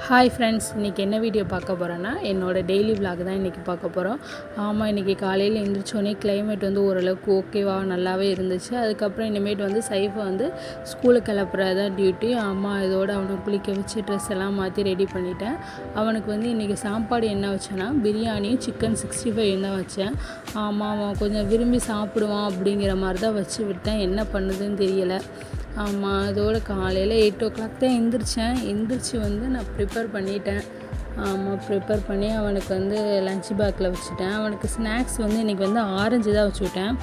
Hi friends, இன்றைக்கி என்ன video பார்க்க போகிறேன்னா என்னோடய டெய்லி விலாக் தான் இன்றைக்கி பார்க்க போகிறோம். ஆமாம், இன்றைக்கி காலையில் எழுந்திரிச்சோன்னே கிளைமேட் வந்து ஓரளவுக்கு ஓகேவா நல்லாவே இருந்துச்சு. அதுக்கப்புறம் இனிமேட்டு வந்து சைஃபை வந்து ஸ்கூலுக்கு கிளப்புறது தான் டியூட்டி. இதோடு அவனை குளிக்க வச்சு ட்ரெஸ் எல்லாம் மாற்றி ரெடி பண்ணிட்டேன். அவனுக்கு வந்து இன்றைக்கி சாப்பாடு என்ன வச்சேன்னா பிரியாணியும் சிக்கன் 65 தான் வச்சேன். அவன் கொஞ்சம் விரும்பி சாப்பிடுவான் அப்படிங்கிற மாதிரி தான் வச்சு விட்டேன். என்ன பண்ணுதுன்னு தெரியலை. அதோடு காலையில் 8 o'clock தான் எந்திரிச்சு வந்து நான் ப்ரிப்பேர் பண்ணிட்டேன். ப்ரிப்பேர் பண்ணி அவனுக்கு வந்து லஞ்ச் பேக்கில் வச்சுட்டேன். அவனுக்கு ஸ்நாக்ஸ் வந்து இன்றைக்கி வந்து ஆரஞ்சு தான் வச்சு விட்டேன்.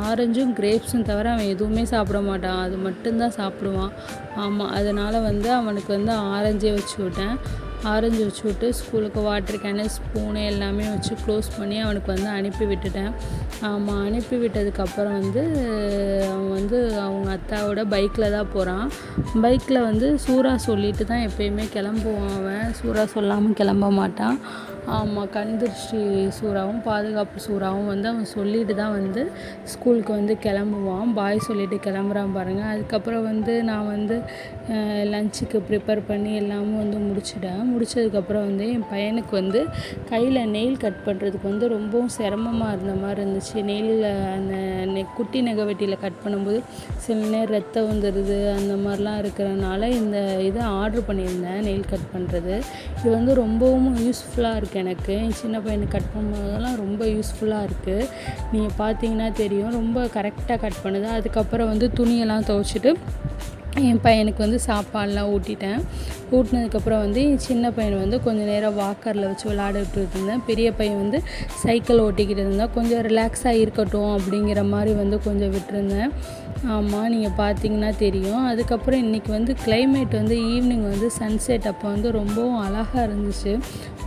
ஆரஞ்சும் கிரேப்ஸும் தவிர அவன் எதுவுமே சாப்பிட மாட்டான். அது மட்டும்தான் சாப்பிடுவான். அதனால் வந்து அவனுக்கு வந்து ஆரஞ்சே வச்சு விட்டேன். ஆரஞ்சு வச்சு விட்டு ஸ்கூலுக்கு வாட்டர் கேனு, ஸ்பூனு எல்லாமே வச்சு க்ளோஸ் பண்ணி அவனுக்கு வந்து அனுப்பி விட்டுட்டேன். அனுப்பி விட்டதுக்கப்புறம் வந்து அவன் வந்து அவங்க அத்தாவோட பைக்கில் தான் போகிறான். பைக்கில் வந்து சூறா சொல்லிட்டு தான் எப்பயுமே கிளம்புவான். அவன் சூறா சொல்லாமல் கிளம்ப மாட்டான். கண்திருஷ்டி சூறாவும் பாதுகாப்பு சூறாவும் வந்து அவன் சொல்லிட்டு தான் வந்து ஸ்கூலுக்கு வந்து கிளம்புவான். பாய் சொல்லிவிட்டு கிளம்புறான் பாருங்கள். அதுக்கப்புறம் வந்து நான் வந்து லஞ்சுக்கு ப்ரிப்பேர் பண்ணி எல்லாமே வந்து முடித்ததுக்கப்புறம் வந்து என் பையனுக்கு வந்து கையில் நெயில் கட் பண்ணுறதுக்கு வந்து ரொம்பவும் சிரமமாக இருந்த மாதிரி இருந்துச்சு. நெயிலில் அந்த குட்டி நெகவெட்டியில் கட் பண்ணும்போது சில நேரம் ரத்தம் வந்துடுது. அந்த மாதிரிலாம் இருக்கிறனால இந்த இதை ஆர்டர் பண்ணியிருந்தேன், நெயில் கட் பண்ணுறது. இது வந்து ரொம்பவும் யூஸ்ஃபுல்லாக இருக்குது. எனக்கு என் சின்ன பையனுக்கு கட் பண்ணும்போதெல்லாம் ரொம்ப யூஸ்ஃபுல்லாக இருக்குது. நீங்கள் பார்த்தீங்கன்னா தெரியும், ரொம்ப கரெக்டாக கட் பண்ணுது. அதுக்கப்புறம் வந்து துணியெல்லாம் துவைச்சிட்டு என் பையனுக்கு வந்து சாப்பாடெலாம் ஊட்டினதுக்கப்புறம் வந்து என் சின்ன பையனை வந்து கொஞ்சம் நேரம் வாக்கரில் வச்சு விளையாட விட்டுட்டு இருந்தேன். பெரிய பையன் வந்து சைக்கிள் ஓட்டிக்கிட்டு இருந்தால் கொஞ்சம் ரிலாக்ஸாக இருக்கட்டும் அப்படிங்கிற மாதிரி வந்து கொஞ்சம் விட்டுருந்தேன். நீங்கள் பார்த்தீங்கன்னா தெரியும். அதுக்கப்புறம் இன்றைக்கி வந்து கிளைமேட் வந்து ஈவினிங் வந்து சன்செட் அப்போ வந்து ரொம்பவும் அழகாக இருந்துச்சு.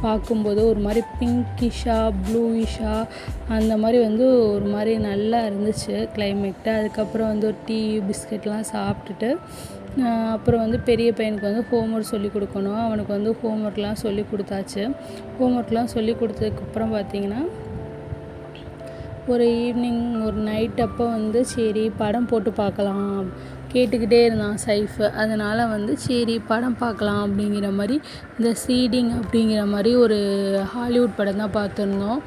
பார்க்கும்போது ஒரு மாதிரி பிங்கிஷாக ப்ளூயிஷாக அந்த மாதிரி வந்து ஒரு மாதிரி நல்லா இருந்துச்சு கிளைமேட்டு. அதுக்கப்புறம் வந்து ஒரு டீ பிஸ்கெட்லாம் சாப்பிட்டுட்டு அப்புறம் வந்து பெரிய பையனுக்கு வந்து ஹோம்ஒர்க் சொல்லி கொடுக்கணும். அவனுக்கு வந்து ஹோம்ஒர்க்லாம் சொல்லி கொடுத்தாச்சு. ஹோம்ஒர்க்லாம் சொல்லி கொடுத்ததுக்கப்புறம் பார்த்திங்கன்னா ஒரு ஈவினிங் ஒரு நைட் அப்போ வந்து சரி படம் போட்டு பார்க்கலாம் கேட்டுக்கிட்டே இருந்தான் சைஃபு. அதனால் வந்து சரி படம் பார்க்கலாம் அப்படிங்கிற மாதிரி இந்த சீடிங் அப்படிங்கிற மாதிரி ஒரு ஹாலிவுட் படம் தான் பார்த்துருந்தோம்.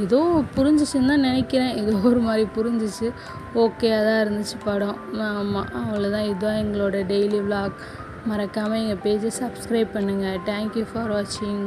ஏதோ புரிஞ்சிச்சுன்னு தான் நினைக்கிறேன். ஏதோ ஒரு மாதிரி புரிஞ்சிச்சு. ஓகேயாக தான் இருந்துச்சு படம். அவ்வளோதான். இதுதான் எங்களோட டெய்லி விலாக். மறக்காமல் எங்கள் பேஜை சப்ஸ்கிரைப் பண்ணுங்கள். தேங்க்யூ ஃபார் வாட்சிங்.